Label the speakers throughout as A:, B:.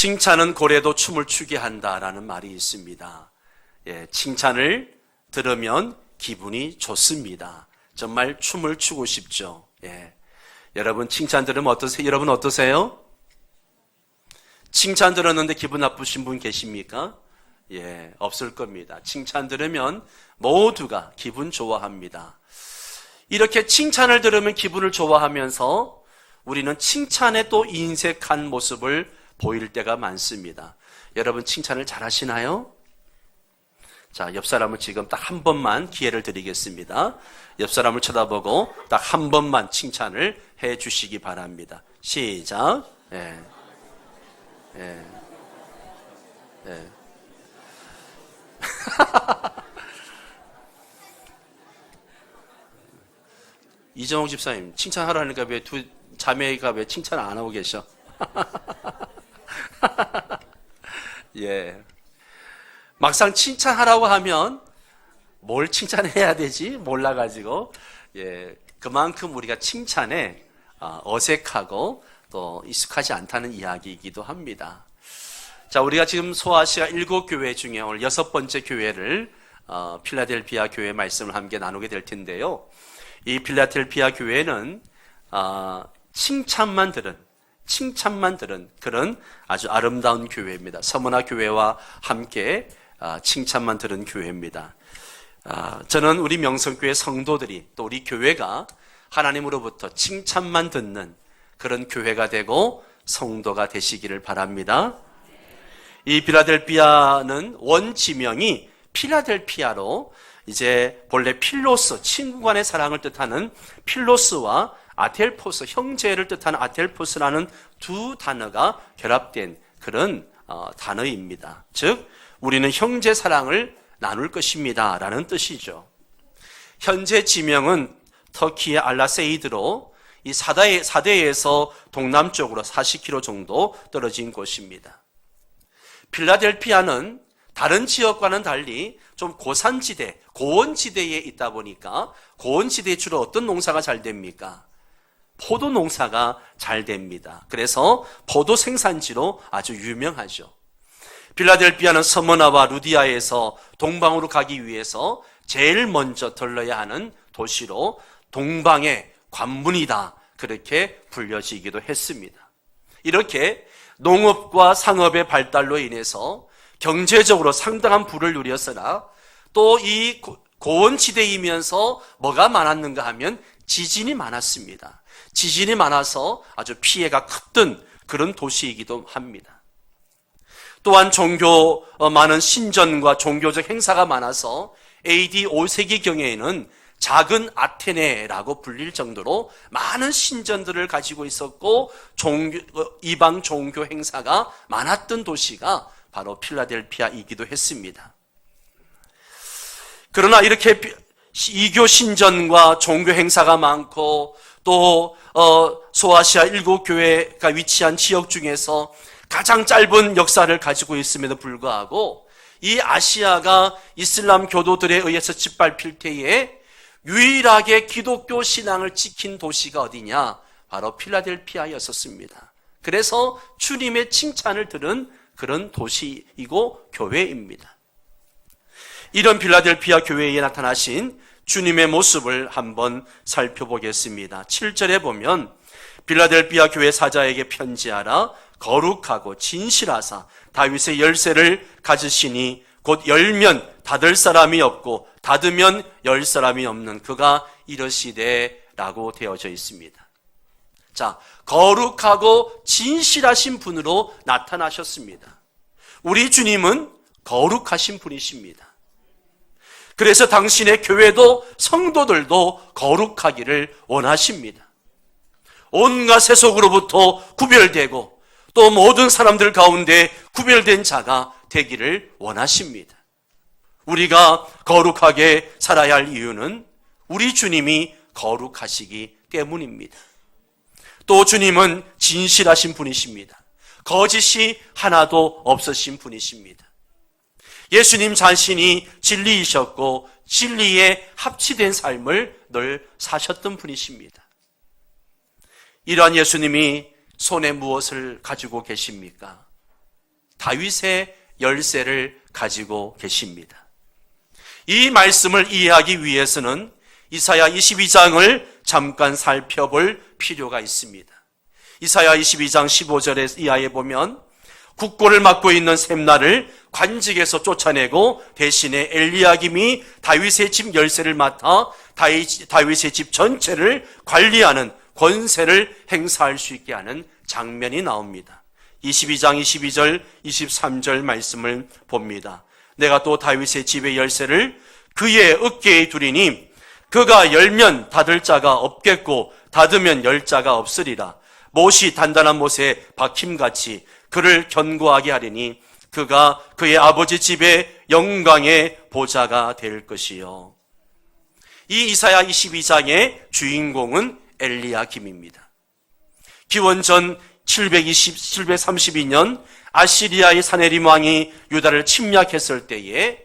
A: 칭찬은 고래도 춤을 추게 한다라는 말이 있습니다. 칭찬을 들으면 기분이 좋습니다. 정말 춤을 추고 싶죠. 여러분 칭찬 들으면 어떠세요? 여러분 어떠세요? 칭찬 들었는데 기분 나쁘신 분 계십니까? 없을 겁니다. 칭찬 들으면 모두가 기분 좋아합니다. 이렇게 칭찬을 들으면 기분을 좋아하면서 우리는 칭찬에 또 인색한 모습을 보일 때가 많습니다. 여러분 칭찬을 잘 하시나요? 자, 옆 사람을 지금 딱 한 번만 기회를 드리겠습니다. 옆 사람을 쳐다보고 딱 한 번만 칭찬을 해 주시기 바랍니다. 시작. 이정옥 집사님, 칭찬하라니까 왜 두 자매가 왜 칭찬 안 하고 계셔? 막상 칭찬하라고 하면 뭘 칭찬해야 되지? 몰라가지고, 그만큼 우리가 칭찬에 어색하고 또 익숙하지 않다는 이야기이기도 합니다. 자, 우리가 지금 소아시아 7교회 중에 오늘 6번째 교회를 필라델피아 교회 말씀을 함께 나누게 될 텐데요. 이 필라델피아 교회는 칭찬만 들은 그런 아주 아름다운 교회입니다. 서머나 교회와 함께 칭찬만 들은 교회입니다. 저는 우리 명성교회 성도들이 또 우리 교회가 하나님으로부터 칭찬만 듣는 그런 교회가 되고 성도가 되시기를 바랍니다. 이 필라델피아는 원지명이 필라델피아로 이제 본래 필로스, 친구 간의 사랑을 뜻하는 필로스와 아델포스, 형제를 뜻하는 아델포스라는 두 단어가 결합된 그런 단어입니다. 즉 우리는 형제 사랑을 나눌 것입니다 라는 뜻이죠. 현재 지명은 터키의 알라세이드로 이 사대에서 동남쪽으로 40km 정도 떨어진 곳입니다. 필라델피아는 다른 지역과는 달리 좀 고산지대, 고원지대에 있다 보니까 고원지대에 주로 어떤 농사가 잘 됩니까? 포도 농사가 잘 됩니다. 그래서 포도 생산지로 아주 유명하죠. 필라델피아는 서머나와 루디아에서 동방으로 가기 위해서 제일 먼저 들러야 하는 도시로 동방의 관문이다, 그렇게 불려지기도 했습니다. 이렇게 농업과 상업의 발달로 인해서 경제적으로 상당한 부를 누렸으나 또 이 고원지대이면서 뭐가 많았는가 하면 지진이 많았습니다. 지진이 많아서 아주 피해가 컸던 그런 도시이기도 합니다. 또한 많은 신전과 종교적 행사가 많아서 AD 5세기경에는 작은 아테네라고 불릴 정도로 많은 신전들을 가지고 있었고 이방 종교 행사가 많았던 도시가 바로 필라델피아이기도 했습니다. 그러나 이렇게 이교 신전과 종교 행사가 많고 또 소아시아 7교회가 위치한 지역 중에서 가장 짧은 역사를 가지고 있음에도 불구하고 이 아시아가 이슬람 교도들에 의해서 짓밟힐 때에 유일하게 기독교 신앙을 지킨 도시가 어디냐? 바로 필라델피아였었습니다. 그래서 주님의 칭찬을 들은 그런 도시이고 교회입니다. 이런 필라델피아 교회에 나타나신 주님의 모습을 한번 살펴보겠습니다. 7절에 보면 필라델피아 교회 사자에게 편지하라. 거룩하고 진실하사 다윗의 열쇠를 가지시니 곧 열면 닫을 사람이 없고 닫으면 열 사람이 없는 그가 이러시되 라고 되어져 있습니다. 자, 거룩하고 진실하신 분으로 나타나셨습니다. 우리 주님은 거룩하신 분이십니다. 그래서 당신의 교회도 성도들도 거룩하기를 원하십니다. 온갖 세속으로부터 구별되고 또 모든 사람들 가운데 구별된 자가 되기를 원하십니다. 우리가 거룩하게 살아야 할 이유는 우리 주님이 거룩하시기 때문입니다. 또 주님은 진실하신 분이십니다. 거짓이 하나도 없으신 분이십니다. 예수님 자신이 진리이셨고 진리에 합치된 삶을 늘 사셨던 분이십니다. 이러한 예수님이 손에 무엇을 가지고 계십니까? 다윗의 열쇠를 가지고 계십니다. 이 말씀을 이해하기 위해서는 이사야 22장을 잠깐 살펴볼 필요가 있습니다. 이사야 22장 15절에 이하에 보면 국고를 맡고 있는 셈나를 관직에서 쫓아내고 대신에 엘리야김이 다윗의 집 열쇠를 맡아 다윗의 집 전체를 관리하는 권세를 행사할 수 있게 하는 장면이 나옵니다. 22장 22절 23절 말씀을 봅니다. 내가 또 다윗의 집의 열쇠를 그의 어깨에 두리니 그가 열면 닫을 자가 없겠고 닫으면 열 자가 없으리라. 못이 단단한 못에 박힘같이 그를 견고하게 하리니 그가 그의 아버지 집의 영광의 보좌가 될 것이요. 이 이사야 22장의 주인공은 엘리야김입니다. 기원전 732년 아시리아의 사네림 왕이 유다를 침략했을 때에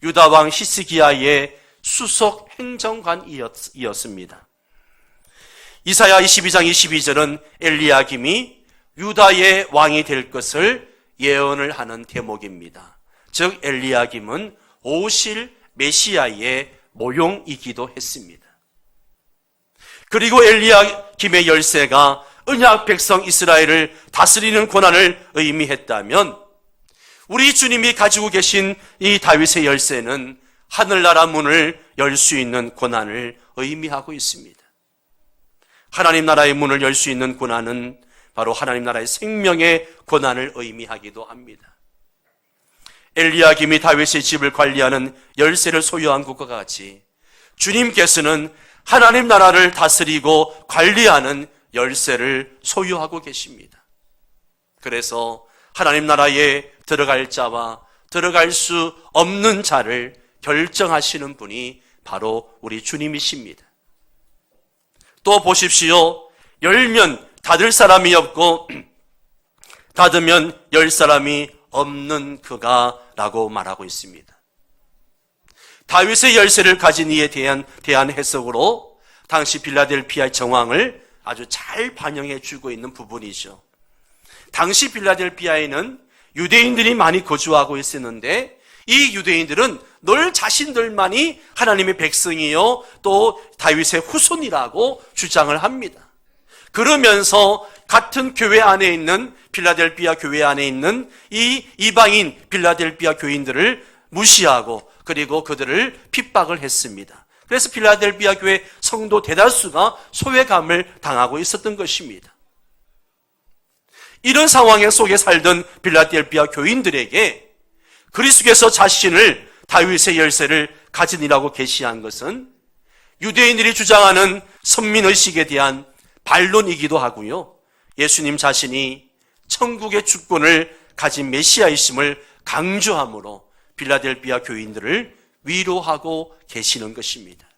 A: 유다 왕 히스기야의 수석 행정관이었습니다. 이사야 22장 22절은 엘리야김이 유다의 왕이 될 것을 예언을 하는 대목입니다. 즉 엘리야김은 오실 메시아의 모용이기도 했습니다. 그리고 엘리야김의 열쇠가 언약 백성 이스라엘을 다스리는 권한을 의미했다면 우리 주님이 가지고 계신 이 다윗의 열쇠는 하늘나라 문을 열 수 있는 권한을 의미하고 있습니다. 하나님 나라의 문을 열 수 있는 권한은 바로 하나님 나라의 생명의 권한을 의미하기도 합니다. 엘리야김이 다윗의 집을 관리하는 열쇠를 소유한 것과 같이 주님께서는 하나님 나라를 다스리고 관리하는 열쇠를 소유하고 계십니다. 그래서 하나님 나라에 들어갈 자와 들어갈 수 없는 자를 결정하시는 분이 바로 우리 주님이십니다. 또 보십시오. 열면 닫을 사람이 없고 닫으면 열 사람이 없는 그가 라고 말하고 있습니다. 다윗의 열쇠를 가진 이에 대한 해석으로 당시 빌라델피아의 정황을 아주 잘 반영해 주고 있는 부분이죠. 당시 빌라델피아에는 유대인들이 많이 거주하고 있었는데 이 유대인들은 늘 자신들만이 하나님의 백성이요 또 다윗의 후손이라고 주장을 합니다. 그러면서 같은 교회 안에 있는 빌라델피아 교회 안에 있는 이 이방인 빌라델피아 교인들을 무시하고 그리고 그들을 핍박을 했습니다. 그래서 빌라델피아 교회 성도 대다수가 소외감을 당하고 있었던 것입니다. 이런 상황 속에 살던 빌라델피아 교인들에게 그리스도께서 자신을 다윗의 열쇠를 가지니라고 계시한 것은 유대인들이 주장하는 선민의식에 대한 반론이기도 하고요. 예수님 자신이 천국의 주권을 가진 메시아이심을 강조함으로 빌라델피아 교인들을 위로하고 계시는 것입니다.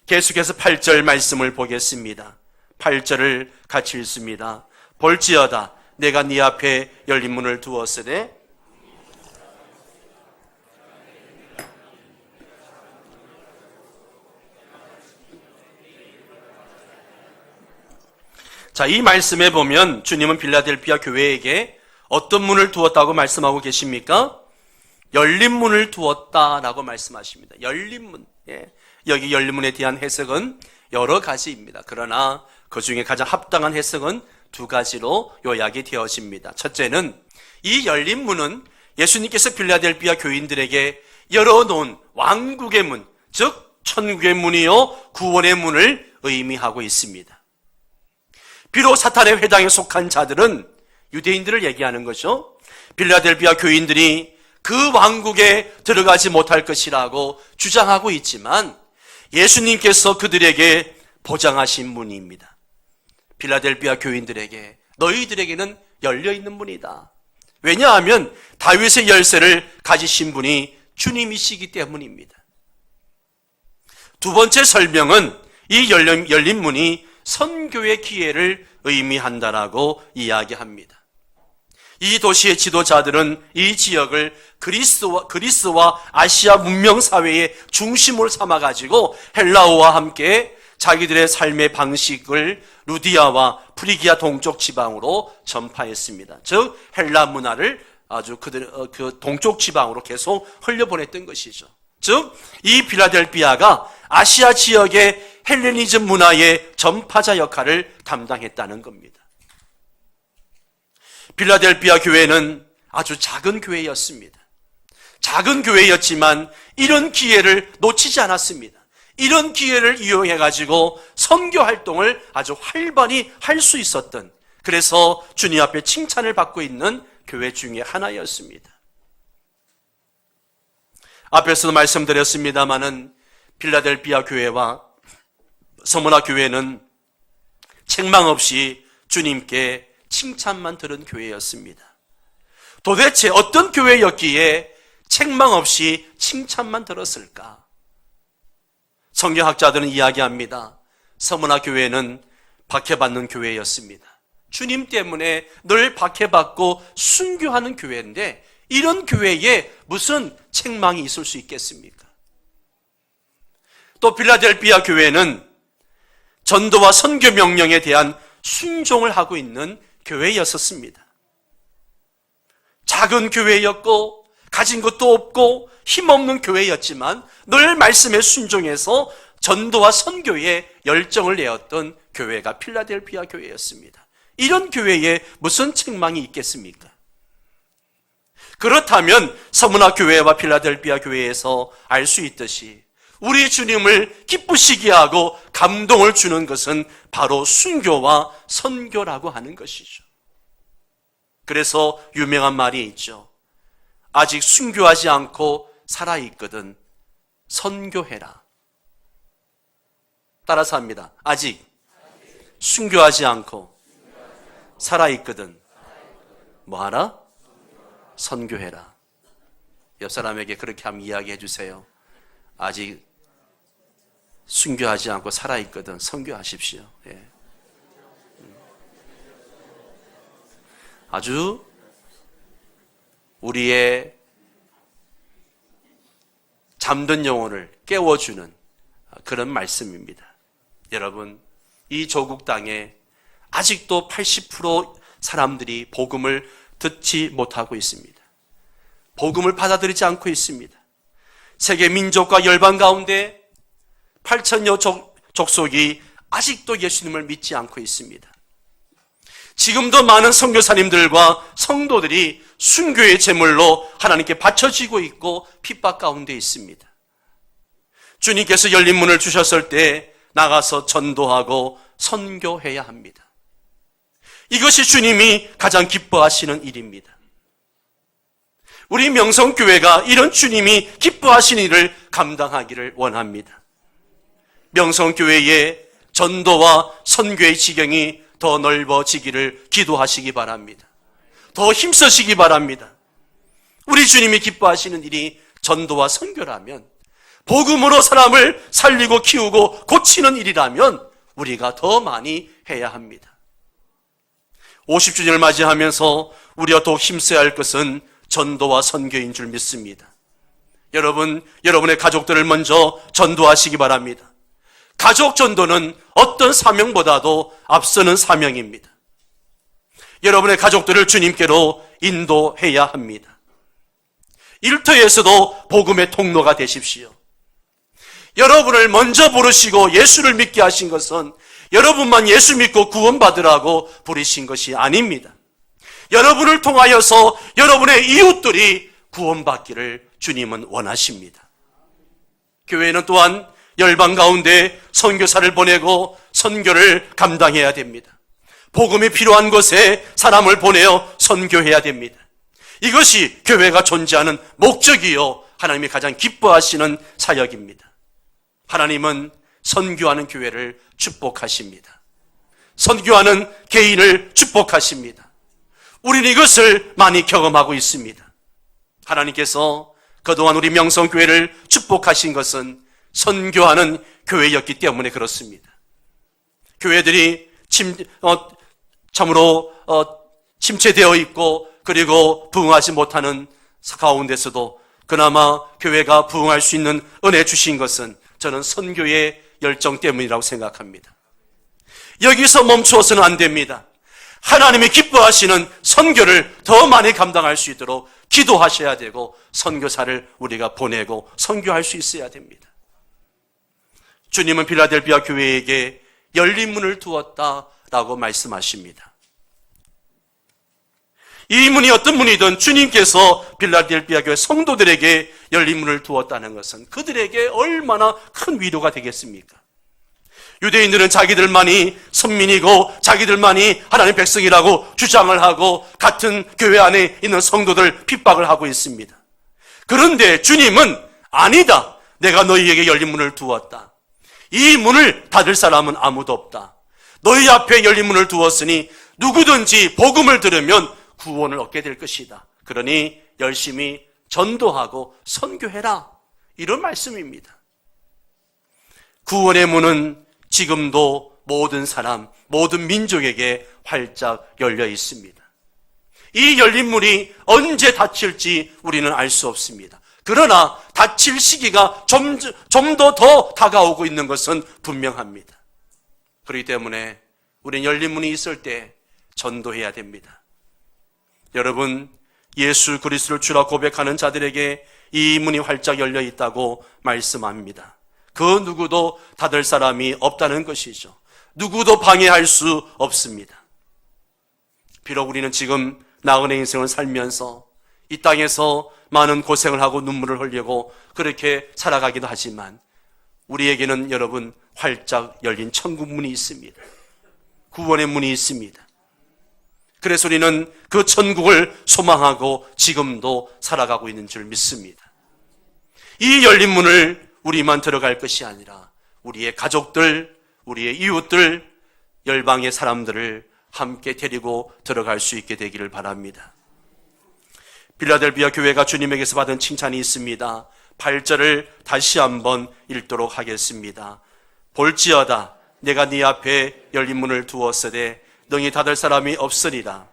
A: 계속해서 8절 말씀을 보겠습니다. 8절을 같이 읽습니다. 볼지어다 내가 네 앞에 열린 문을 두었으되 자, 이 말씀에 보면 주님은 빌라델피아 교회에게 어떤 문을 두었다고 말씀하고 계십니까? 열린 문을 두었다라고 말씀하십니다. 열린 문. 예. 여기 열린 문에 대한 해석은 여러 가지입니다. 그러나 그 중에 가장 합당한 해석은 두 가지로 요약이 되어집니다. 첫째는 이 열린 문은 예수님께서 빌라델피아 교인들에게 열어놓은 왕국의 문, 즉 천국의 문이요 구원의 문을 의미하고 있습니다. 비록 사탄의 회당에 속한 자들은 유대인들을 얘기하는 거죠. 빌라델피아 교인들이 그 왕국에 들어가지 못할 것이라고 주장하고 있지만 예수님께서 그들에게 보장하신 문입니다. 빌라델피아 교인들에게 너희들에게는 열려있는 문이다. 왜냐하면 다윗의 열쇠를 가지신 분이 주님이시기 때문입니다. 두 번째 설명은 이 열린 문이 선교의 기회를 의미한다라고 이야기합니다. 이 도시의 지도자들은 이 지역을 그리스와 아시아 문명 사회의 중심으로 삼아가지고 헬라어와 함께 자기들의 삶의 방식을 루디아와 프리기아 동쪽 지방으로 전파했습니다. 즉 헬라 문화를 아주 그 동쪽 지방으로 계속 흘려보냈던 것이죠. 즉 이 필라델피아가 아시아 지역의 헬레니즘 문화의 전파자 역할을 담당했다는 겁니다. 필라델피아 교회는 아주 작은 교회였습니다. 작은 교회였지만 이런 기회를 놓치지 않았습니다. 이런 기회를 이용해가지고 선교 활동을 아주 활발히 할 수 있었던, 그래서 주님 앞에 칭찬을 받고 있는 교회 중에 하나였습니다. 앞에서도 말씀드렸습니다마는 필라델피아 교회와 서머나 교회는 책망 없이 주님께 칭찬만 들은 교회였습니다. 도대체 어떤 교회였기에 책망 없이 칭찬만 들었을까? 성경학자들은 이야기합니다. 서머나 교회는 박해받는 교회였습니다. 주님 때문에 늘 박해받고 순교하는 교회인데 이런 교회에 무슨 책망이 있을 수 있겠습니까? 또 필라델피아 교회는 전도와 선교 명령에 대한 순종을 하고 있는 교회였었습니다. 작은 교회였고 가진 것도 없고 힘없는 교회였지만 늘 말씀에 순종해서 전도와 선교에 열정을 내었던 교회가 필라델피아 교회였습니다. 이런 교회에 무슨 책망이 있겠습니까? 그렇다면 서머나 교회와 필라델피아 교회에서 알 수 있듯이 우리 주님을 기쁘시게 하고 감동을 주는 것은 바로 순교와 선교라고 하는 것이죠. 그래서 유명한 말이 있죠. 아직 순교하지 않고 살아있거든 선교해라. 따라서 합니다. 아직 순교하지 않고 살아있거든 뭐하라? 선교해라. 옆 사람에게 그렇게 한번 이야기해 주세요. 아직 순교하지 않고 살아있거든 선교하십시오. 예. 아주 우리의 잠든 영혼을 깨워주는 그런 말씀입니다. 여러분, 이 조국 땅에 아직도 80% 사람들이 복음을 듣지 못하고 있습니다. 복음을 받아들이지 않고 있습니다. 세계 민족과 열방 가운데 8천여 족속이 아직도 예수님을 믿지 않고 있습니다. 지금도 많은 선교사님들과 성도들이 순교의 제물로 하나님께 바쳐지고 있고 핍박 가운데 있습니다. 주님께서 열린 문을 주셨을 때 나가서 전도하고 선교해야 합니다. 이것이 주님이 가장 기뻐하시는 일입니다. 우리 명성교회가 이런 주님이 기뻐하시는 일을 감당하기를 원합니다. 명성교회의 전도와 선교의 지경이 더 넓어지기를 기도하시기 바랍니다. 더 힘쓰시기 바랍니다. 우리 주님이 기뻐하시는 일이 전도와 선교라면, 복음으로 사람을 살리고 키우고 고치는 일이라면 우리가 더 많이 해야 합니다. 50주년을 맞이하면서 우리가 더욱 힘써야 할 것은 전도와 선교인 줄 믿습니다. 여러분, 여러분의 가족들을 먼저 전도하시기 바랍니다. 가족 전도는 어떤 사명보다도 앞서는 사명입니다. 여러분의 가족들을 주님께로 인도해야 합니다. 일터에서도 복음의 통로가 되십시오. 여러분을 먼저 부르시고 예수를 믿게 하신 것은 여러분만 예수 믿고 구원받으라고 부르신 것이 아닙니다. 여러분을 통하여서 여러분의 이웃들이 구원받기를 주님은 원하십니다. 교회는 또한 열방 가운데 선교사를 보내고 선교를 감당해야 됩니다. 복음이 필요한 곳에 사람을 보내어 선교해야 됩니다. 이것이 교회가 존재하는 목적이요, 하나님이 가장 기뻐하시는 사역입니다. 하나님은 선교하는 교회를 축복하십니다. 선교하는 개인을 축복하십니다. 우리는 이것을 많이 경험하고 있습니다. 하나님께서 그동안 우리 명성교회를 축복하신 것은 선교하는 교회였기 때문에 그렇습니다. 교회들이 참으로 침체되어 있고 그리고 부흥하지 못하는 가운데서도 그나마 교회가 부흥할 수 있는 은혜 주신 것은 저는 선교의 열정 때문이라고 생각합니다. 여기서 멈추어서는 안 됩니다. 하나님이 기뻐하시는 선교를 더 많이 감당할 수 있도록 기도하셔야 되고 선교사를 우리가 보내고 선교할 수 있어야 됩니다. 주님은 필라델피아 교회에게 열린 문을 두었다라고 말씀하십니다. 이 문이 어떤 문이든 주님께서 필라델피아 교회 성도들에게 열린 문을 두었다는 것은 그들에게 얼마나 큰 위로가 되겠습니까? 유대인들은 자기들만이 선민이고 자기들만이 하나님 백성이라고 주장을 하고 같은 교회 안에 있는 성도들 핍박을 하고 있습니다. 그런데 주님은 아니다. 내가 너희에게 열린 문을 두었다. 이 문을 닫을 사람은 아무도 없다. 너희 앞에 열린 문을 두었으니 누구든지 복음을 들으면 구원을 얻게 될 것이다. 그러니 열심히 전도하고 선교해라. 이런 말씀입니다. 구원의 문은 지금도 모든 사람, 모든 민족에게 활짝 열려 있습니다. 이 열린 문이 언제 닫힐지 우리는 알 수 없습니다. 그러나 닫힐 시기가 좀 더 다가오고 있는 것은 분명합니다. 그렇기 때문에 우리는 열린 문이 있을 때 전도해야 됩니다. 여러분, 예수 그리스도를 주라 고백하는 자들에게 이 문이 활짝 열려 있다고 말씀합니다. 그 누구도 닫을 사람이 없다는 것이죠. 누구도 방해할 수 없습니다. 비록 우리는 지금 나그네 인생을 살면서 이 땅에서 많은 고생을 하고 눈물을 흘리고 그렇게 살아가기도 하지만 우리에게는 여러분 활짝 열린 천국 문이 있습니다. 구원의 문이 있습니다. 그래서 우리는 그 천국을 소망하고 지금도 살아가고 있는 줄 믿습니다. 이 열린 문을 우리만 들어갈 것이 아니라 우리의 가족들, 우리의 이웃들, 열방의 사람들을 함께 데리고 들어갈 수 있게 되기를 바랍니다. 필라델피아 교회가 주님에게서 받은 칭찬이 있습니다. 8절을 다시 한번 읽도록 하겠습니다. 볼지어다 내가 네 앞에 열린 문을 두었으되 능히 닫을 사람이 없으리라.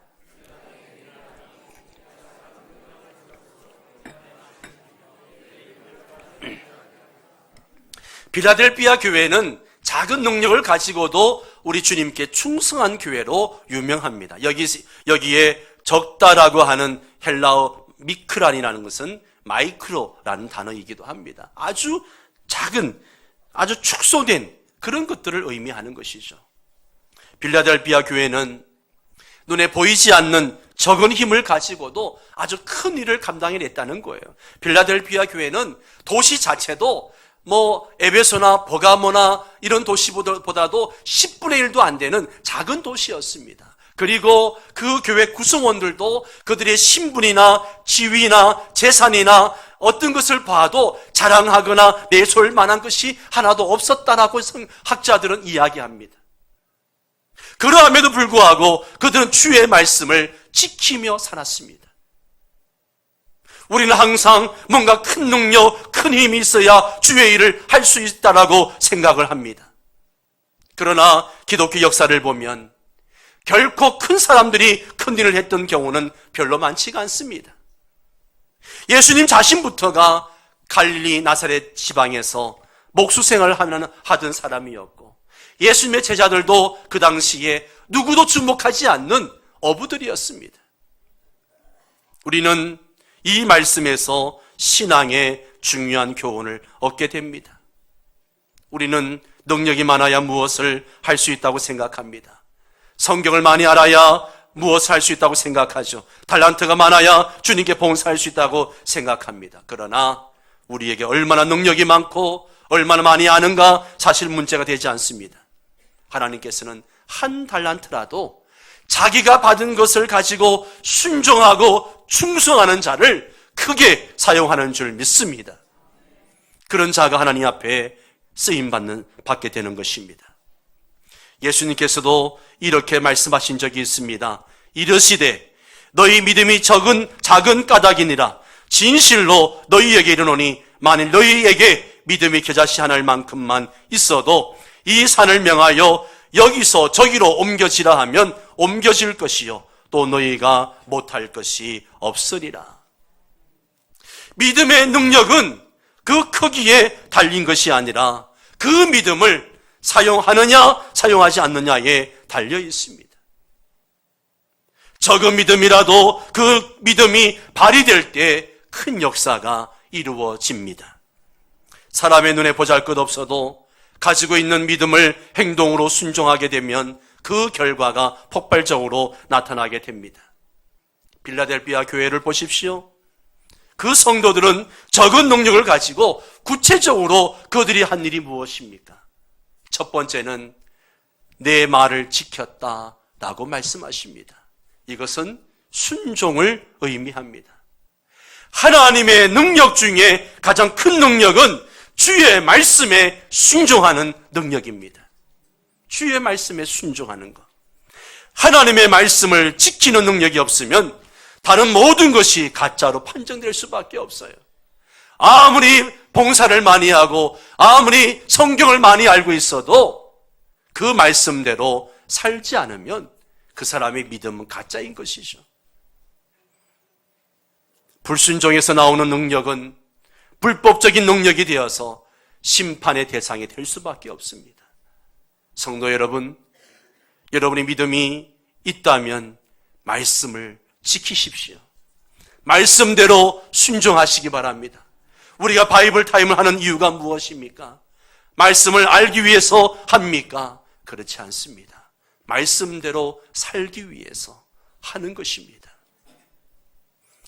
A: 필라델피아 교회는 작은 능력을 가지고도 우리 주님께 충성한 교회로 유명합니다. 여기에 적다라고 하는 헬라어 미크란이라는 것은 마이크로라는 단어이기도 합니다. 아주 작은, 아주 축소된 그런 것들을 의미하는 것이죠. 필라델피아 교회는 눈에 보이지 않는 적은 힘을 가지고도 아주 큰 일을 감당해냈다는 거예요. 필라델피아 교회는 도시 자체도 에베소나 버가모나 이런 도시보다도 10분의 1도 안 되는 작은 도시였습니다. 그리고 그 교회 구성원들도 그들의 신분이나 지위나 재산이나 어떤 것을 봐도 자랑하거나 내세울 만한 것이 하나도 없었다라고 학자들은 이야기합니다. 그러함에도 불구하고 그들은 주의 말씀을 지키며 살았습니다. 우리는 항상 뭔가 큰 능력, 큰 힘이 있어야 주의 일을 할 수 있다라고 생각을 합니다. 그러나 기독교 역사를 보면 결코 큰 사람들이 큰 일을 했던 경우는 별로 많지가 않습니다. 예수님 자신부터가 갈릴리 나사렛 지방에서 목수생활을 하던 사람이었고 예수님의 제자들도 그 당시에 누구도 주목하지 않는 어부들이었습니다. 우리는 이 말씀에서 신앙의 중요한 교훈을 얻게 됩니다. 우리는 능력이 많아야 무엇을 할 수 있다고 생각합니다. 성경을 많이 알아야 무엇을 할 수 있다고 생각하죠. 달란트가 많아야 주님께 봉사할 수 있다고 생각합니다. 그러나 우리에게 얼마나 능력이 많고 얼마나 많이 아는가 사실 문제가 되지 않습니다. 하나님께서는 한 달란트라도 자기가 받은 것을 가지고 순종하고 충성하는 자를 크게 사용하는 줄 믿습니다. 그런 자가 하나님 앞에 받게 되는 것입니다. 예수님께서도 이렇게 말씀하신 적이 있습니다. 이르시되 너희 믿음이 작은 까닭이니라. 진실로 너희에게 이르노니 만일 너희에게 믿음이 겨자씨 하나일 만큼만 있어도 이 산을 명하여 여기서 저기로 옮겨지라 하면 옮겨질 것이요 또 너희가 못할 것이 없으리라. 믿음의 능력은 그 크기에 달린 것이 아니라 그 믿음을 사용하느냐 사용하지 않느냐에 달려 있습니다. 적은 믿음이라도 그 믿음이 발휘될 때 큰 역사가 이루어집니다. 사람의 눈에 보잘것없어도 가지고 있는 믿음을 행동으로 순종하게 되면 그 결과가 폭발적으로 나타나게 됩니다. 빌라델비아 교회를 보십시오. 그 성도들은 적은 능력을 가지고 구체적으로 그들이 한 일이 무엇입니까? 첫 번째는 내 말을 지켰다라고 말씀하십니다. 이것은 순종을 의미합니다. 하나님의 능력 중에 가장 큰 능력은 주의 말씀에 순종하는 능력입니다. 주의 말씀에 순종하는 것. 하나님의 말씀을 지키는 능력이 없으면 다른 모든 것이 가짜로 판정될 수밖에 없어요. 아무리 봉사를 많이 하고 아무리 성경을 많이 알고 있어도 그 말씀대로 살지 않으면 그 사람의 믿음은 가짜인 것이죠. 불순종에서 나오는 능력은 불법적인 능력이 되어서 심판의 대상이 될 수밖에 없습니다. 성도 여러분, 여러분의 믿음이 있다면 말씀을 지키십시오. 말씀대로 순종하시기 바랍니다. 우리가 바이블 타임을 하는 이유가 무엇입니까? 말씀을 알기 위해서 합니까? 그렇지 않습니다. 말씀대로 살기 위해서 하는 것입니다.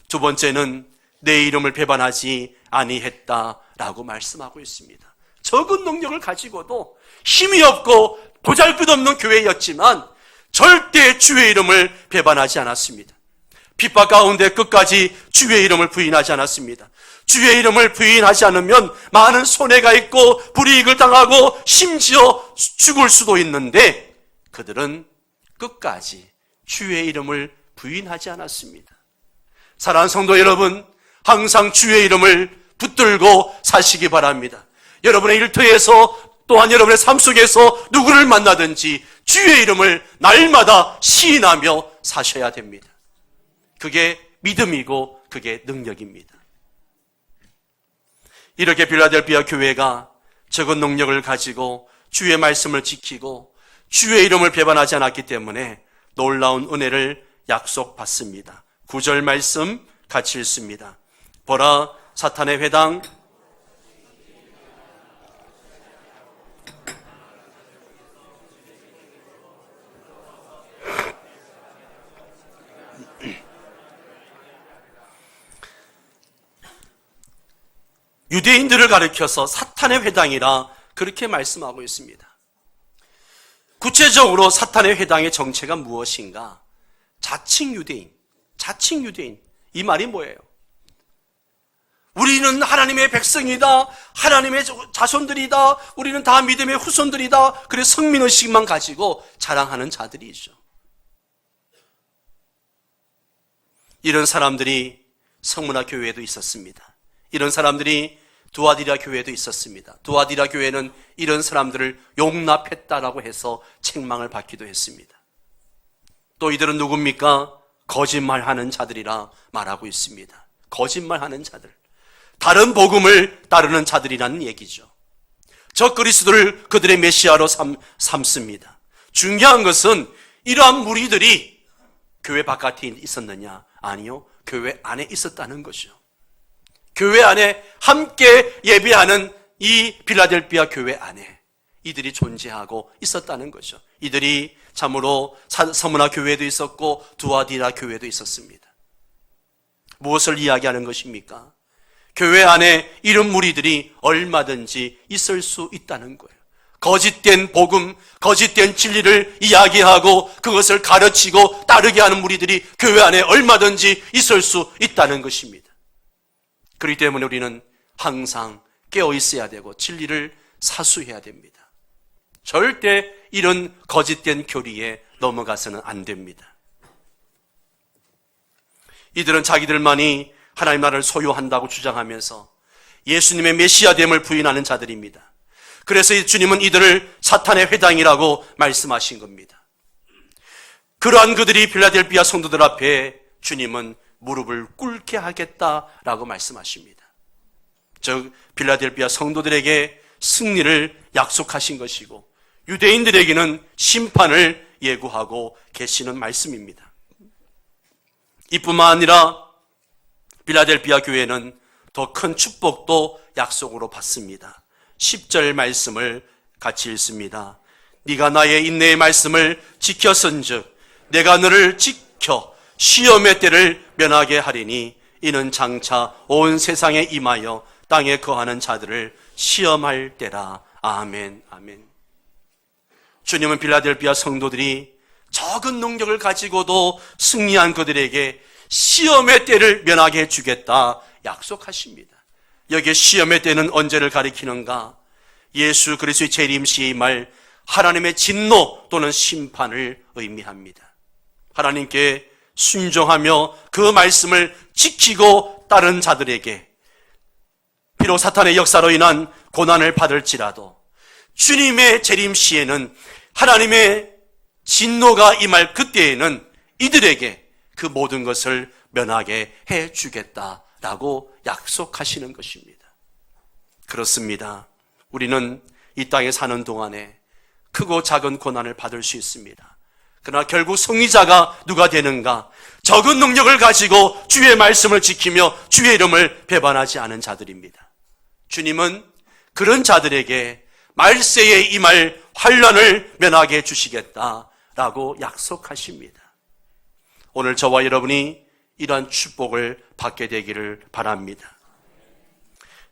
A: 두 번째는 내 이름을 배반하지 아니했다라고 말씀하고 있습니다. 적은 능력을 가지고도 힘이 없고 보잘것없는 교회였지만 절대 주의 이름을 배반하지 않았습니다. 핍박 가운데 끝까지 주의 이름을 부인하지 않았습니다. 주의 이름을 부인하지 않으면 많은 손해가 있고 불이익을 당하고 심지어 죽을 수도 있는데 그들은 끝까지 주의 이름을 부인하지 않았습니다. 사랑하는 성도 여러분, 항상 주의 이름을 붙들고 사시기 바랍니다. 여러분의 일터에서 또한 여러분의 삶 속에서 누구를 만나든지 주의 이름을 날마다 시인하며 사셔야 됩니다. 그게 믿음이고 그게 능력입니다. 이렇게 빌라델비아 교회가 적은 능력을 가지고 주의 말씀을 지키고 주의 이름을 배반하지 않았기 때문에 놀라운 은혜를 약속받습니다. 9절 말씀 같이 읽습니다. 보라, 사탄의 회당 유대인들을 가리켜서 사탄의 회당이라 그렇게 말씀하고 있습니다. 구체적으로 사탄의 회당의 정체가 무엇인가? 자칭 유대인. 이 말이 뭐예요? 우리는 하나님의 백성이다. 하나님의 자손들이다. 우리는 다 믿음의 후손들이다. 그래서 성민의식만 가지고 자랑하는 자들이죠. 이런 사람들이 성문화 교회에도 있었습니다. 이런 사람들이 두아디라 교회에도 있었습니다. 두아디라 교회는 이런 사람들을 용납했다라고 해서 책망을 받기도 했습니다. 또 이들은 누굽니까? 거짓말하는 자들이라 말하고 있습니다. 거짓말하는 자들. 다른 복음을 따르는 자들이라는 얘기죠. 저 그리스도를 그들의 메시아로 삼습니다. 중요한 것은 이러한 무리들이 교회 바깥에 있었느냐? 아니요. 교회 안에 있었다는 것이죠. 교회 안에 함께 예배하는 이 빌라델비아 교회 안에 이들이 존재하고 있었다는 거죠. 이들이 참으로 서문화 교회도 있었고 두아디라 교회도 있었습니다. 무엇을 이야기하는 것입니까? 교회 안에 이런 무리들이 얼마든지 있을 수 있다는 거예요. 거짓된 복음, 거짓된 진리를 이야기하고 그것을 가르치고 따르게 하는 무리들이 교회 안에 얼마든지 있을 수 있다는 것입니다. 그렇기 때문에 우리는 항상 깨어 있어야 되고 진리를 사수해야 됩니다. 절대 이런 거짓된 교리에 넘어가서는 안 됩니다. 이들은 자기들만이 하나님 나라를 소유한다고 주장하면서 예수님의 메시아됨을 부인하는 자들입니다. 그래서 주님은 이들을 사탄의 회당이라고 말씀하신 겁니다. 그러한 그들이 빌라델비아 성도들 앞에 주님은 무릎을 꿇게 하겠다라고 말씀하십니다. 즉 빌라델비아 성도들에게 승리를 약속하신 것이고 유대인들에게는 심판을 예고하고 계시는 말씀입니다. 이뿐만 아니라 빌라델비아 교회는 더 큰 축복도 약속으로 받습니다. 10절 말씀을 같이 읽습니다. 네가 나의 인내의 말씀을 지켰은즉 내가 너를 지켜 시험의 때를 면하게 하리니 이는 장차 온 세상에 임하여 땅에 거하는 자들을 시험할 때라. 아멘, 아멘. 주님은 빌라델비아 성도들이 적은 능력을 가지고도 승리한 그들에게 시험의 때를 면하게 해주겠다 약속하십니다. 여기에 시험의 때는 언제를 가리키는가? 예수 그리스도의 재림 시의 말, 하나님의 진노 또는 심판을 의미합니다. 하나님께 순종하며 그 말씀을 지키고 따른 자들에게 비록 사탄의 역사로 인한 고난을 받을지라도 주님의 재림 시에는 하나님의 진노가 임할 그때에는 이들에게 그 모든 것을 면하게 해주겠다라고 약속하시는 것입니다. 그렇습니다. 우리는 이 땅에 사는 동안에 크고 작은 고난을 받을 수 있습니다. 그러나 결국 승리자가 누가 되는가? 적은 능력을 가지고 주의 말씀을 지키며 주의 이름을 배반하지 않은 자들입니다. 주님은 그런 자들에게 말세에 임할 환난을 면하게 해주시겠다라고 약속하십니다. 오늘 저와 여러분이 이러한 축복을 받게 되기를 바랍니다.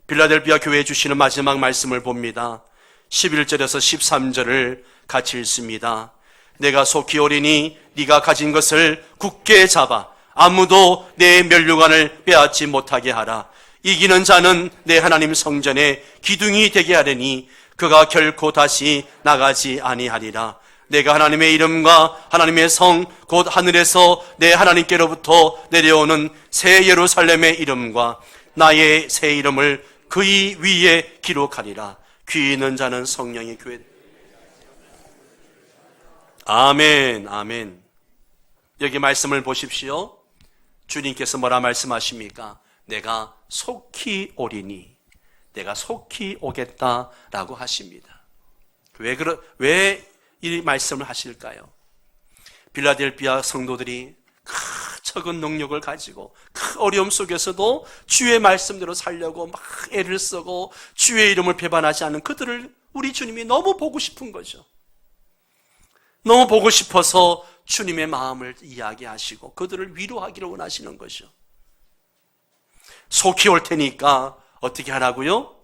A: 빌라델비아 교회에 주시는 마지막 말씀을 봅니다. 11절에서 13절을 같이 읽습니다. 내가 속히 오리니 네가 가진 것을 굳게 잡아 아무도 내 면류관을 빼앗지 못하게 하라. 이기는 자는 내 하나님 성전에 기둥이 되게 하려니 그가 결코 다시 나가지 아니하리라. 내가 하나님의 이름과 하나님의 성 곧 하늘에서 내 하나님께로부터 내려오는 새 예루살렘의 이름과 나의 새 이름을 그의 위에 기록하리라. 귀 있는 자는 성령의 교회. 아멘, 아멘. 여기 말씀을 보십시오. 주님께서 뭐라 말씀하십니까? 내가 속히 오리니, 내가 속히 오겠다라고 하십니다. 왜 이 말씀을 하실까요? 빌라델비아 성도들이 적은 능력을 가지고 큰 어려움 속에서도 주의 말씀대로 살려고 막 애를 쓰고 주의 이름을 배반하지 않는 그들을 우리 주님이 너무 보고 싶은 거죠. 너무 보고 싶어서 주님의 마음을 이야기하시고 그들을 위로하기를 원하시는 거죠. 속히 올 테니까 어떻게 하라고요?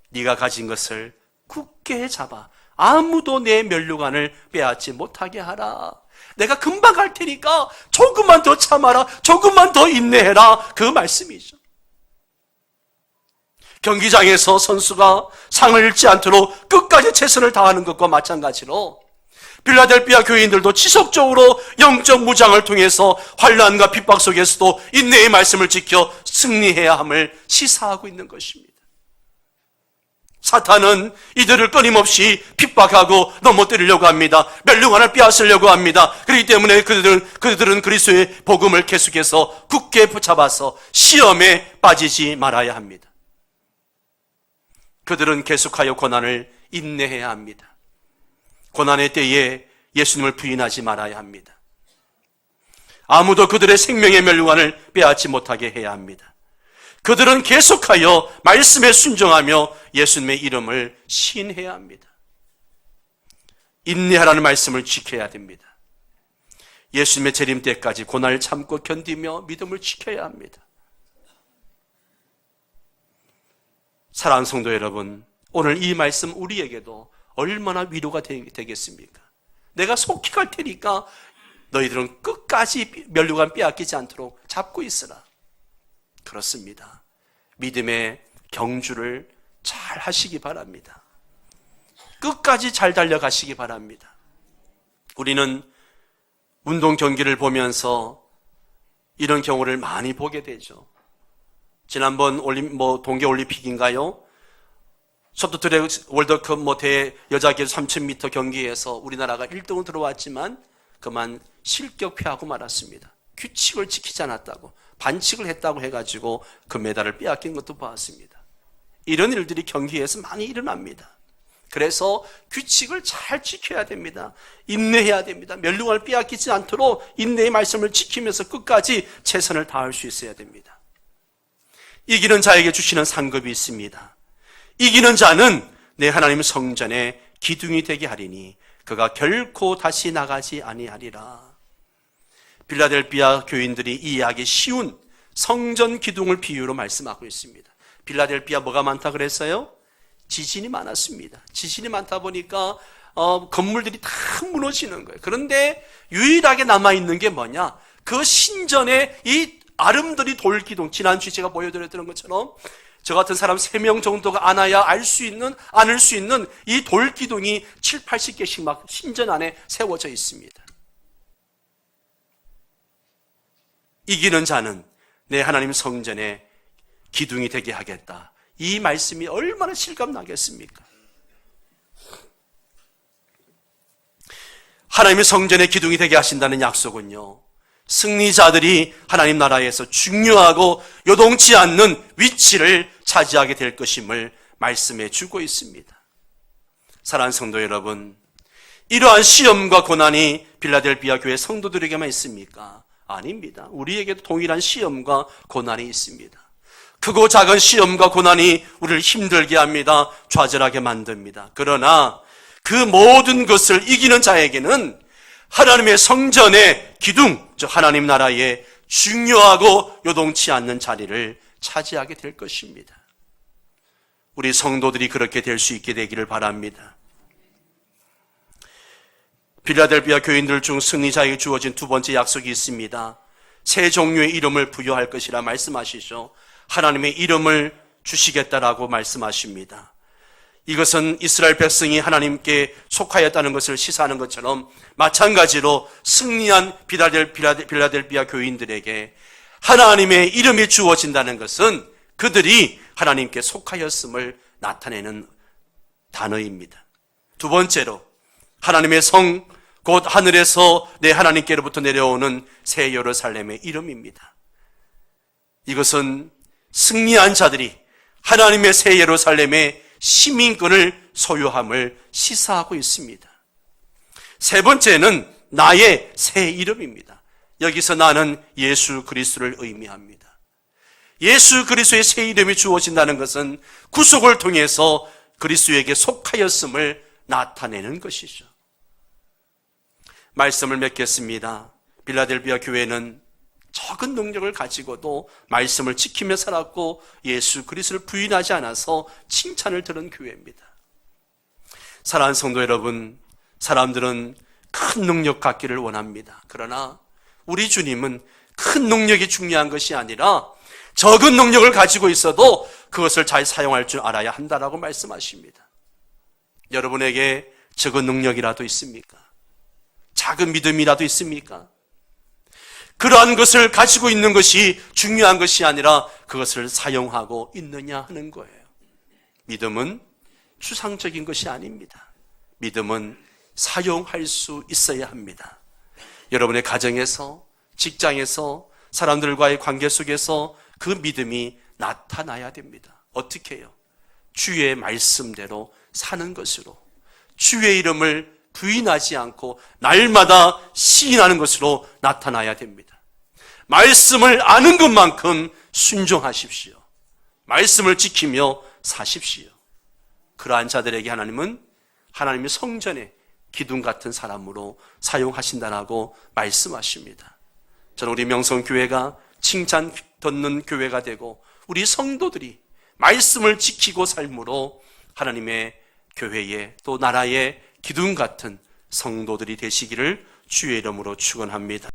A: 네가 가진 것을 굳게 잡아 아무도 내 면류관을 빼앗지 못하게 하라. 내가 금방 갈 테니까 조금만 더 참아라. 조금만 더 인내해라. 그 말씀이죠. 경기장에서 선수가 상을 잃지 않도록 끝까지 최선을 다하는 것과 마찬가지로 빌라델비아 교인들도 지속적으로 영적 무장을 통해서 환난과 핍박 속에서도 인내의 말씀을 지켜 승리해야 함을 시사하고 있는 것입니다. 사탄은 이들을 끊임없이 핍박하고 넘어뜨리려고 합니다. 면류관을 빼앗으려고 합니다. 그렇기 때문에 그들은 그리스도의 복음을 계속해서 굳게 붙잡아서 시험에 빠지지 말아야 합니다. 그들은 계속하여 고난을 인내해야 합니다. 고난의 때에 예수님을 부인하지 말아야 합니다. 아무도 그들의 생명의 면류관을 빼앗지 못하게 해야 합니다. 그들은 계속하여 말씀에 순종하며 예수님의 이름을 시인해야 합니다. 인내하라는 말씀을 지켜야 됩니다. 예수님의 재림 때까지 고난을 참고 견디며 믿음을 지켜야 합니다. 사랑하는 성도 여러분, 오늘 이 말씀 우리에게도 얼마나 위로가 되겠습니까? 내가 속히 갈 테니까 너희들은 끝까지 면류관 빼앗기지 않도록 잡고 있으라. 그렇습니다. 믿음의 경주를 잘 하시기 바랍니다. 끝까지 잘 달려가시기 바랍니다. 우리는 운동 경기를 보면서 이런 경우를 많이 보게 되죠. 지난번 동계올림픽인가요? 쇼트트랙 월드컵 여자계 3000m 경기에서 우리나라가 1등으로 들어왔지만 그만 실격패하고 말았습니다. 규칙을 지키지 않았다고, 반칙을 했다고 해가지고 그 메달을 빼앗긴 것도 보았습니다. 이런 일들이 경기에서 많이 일어납니다. 그래서 규칙을 잘 지켜야 됩니다. 인내해야 됩니다. 멸류관을 빼앗기지 않도록 인내의 말씀을 지키면서 끝까지 최선을 다할 수 있어야 됩니다. 이기는 자에게 주시는 상급이 있습니다. 이기는 자는 내 하나님 성전에 기둥이 되게 하리니 그가 결코 다시 나가지 아니하리라. 빌라델비아 교인들이 이해하기 쉬운 성전 기둥을 비유로 말씀하고 있습니다. 빌라델비아 뭐가 많다 그랬어요? 지진이 많았습니다. 지진이 많다 보니까 건물들이 다 무너지는 거예요. 그런데 유일하게 남아있는 게 뭐냐? 그 신전에 이 아름드리 돌기둥, 지난주에 제가 보여드렸던 것처럼 저 같은 사람 3명 정도가 안아야 안을 수 있는 이 돌기둥이 7, 80개씩 막 신전 안에 세워져 있습니다. 이기는 자는 내 하나님 성전에 기둥이 되게 하겠다. 이 말씀이 얼마나 실감나겠습니까? 하나님의 성전에 기둥이 되게 하신다는 약속은요, 승리자들이 하나님 나라에서 중요하고 요동치 않는 위치를 차지하게 될 것임을 말씀해 주고 있습니다. 사랑하는 성도 여러분, 이러한 시험과 고난이 빌라델비아 교회 성도들에게만 있습니까? 아닙니다. 우리에게도 동일한 시험과 고난이 있습니다. 크고 작은 시험과 고난이 우리를 힘들게 합니다. 좌절하게 만듭니다. 그러나 그 모든 것을 이기는 자에게는 하나님의 성전의 기둥, 즉 하나님 나라의 중요하고 요동치 않는 자리를 차지하게 될 것입니다. 우리 성도들이 그렇게 될 수 있게 되기를 바랍니다. 빌라델비아 교인들 중 승리자에게 주어진 두 번째 약속이 있습니다. 새 종류의 이름을 부여할 것이라 말씀하시죠. 하나님의 이름을 주시겠다라고 말씀하십니다. 이것은 이스라엘 백성이 하나님께 속하였다는 것을 시사하는 것처럼 마찬가지로 승리한 빌라델비아 교인들에게 하나님의 이름이 주어진다는 것은 그들이 하나님께 속하였음을 나타내는 단어입니다. 두 번째로 하나님의 성, 곧 하늘에서 내 하나님께로부터 내려오는 새 예루살렘의 이름입니다. 이것은 승리한 자들이 하나님의 새 예루살렘의 시민권을 소유함을 시사하고 있습니다. 세 번째는 나의 새 이름입니다. 여기서 나는 예수 그리스도를 의미합니다. 예수 그리스도의 새 이름이 주어진다는 것은 구속을 통해서 그리스도에게 속하였음을 나타내는 것이죠. 말씀을 맺겠습니다. 빌라델비아 교회는 적은 능력을 가지고도 말씀을 지키며 살았고 예수 그리스도를 부인하지 않아서 칭찬을 들은 교회입니다. 사랑하는 성도 여러분, 사람들은 큰 능력 갖기를 원합니다. 그러나 우리 주님은 큰 능력이 중요한 것이 아니라 적은 능력을 가지고 있어도 그것을 잘 사용할 줄 알아야 한다라고 말씀하십니다. 여러분에게 적은 능력이라도 있습니까? 작은 믿음이라도 있습니까? 그러한 것을 가지고 있는 것이 중요한 것이 아니라 그것을 사용하고 있느냐 하는 거예요. 믿음은 추상적인 것이 아닙니다. 믿음은 사용할 수 있어야 합니다. 여러분의 가정에서, 직장에서, 사람들과의 관계 속에서 그 믿음이 나타나야 됩니다. 어떻게 해요? 주의 말씀대로 사는 것으로, 주의 이름을 부인하지 않고 날마다 시인하는 것으로 나타나야 됩니다. 말씀을 아는 것만큼 순종하십시오. 말씀을 지키며 사십시오. 그러한 자들에게 하나님은 하나님의 성전에 기둥 같은 사람으로 사용하신다라고 말씀하십니다. 저는 우리 명성교회가 칭찬 듣는 교회가 되고 우리 성도들이 말씀을 지키고 삶으로 하나님의 교회에 또 나라의 기둥 같은 성도들이 되시기를 주의 이름으로 축원합니다.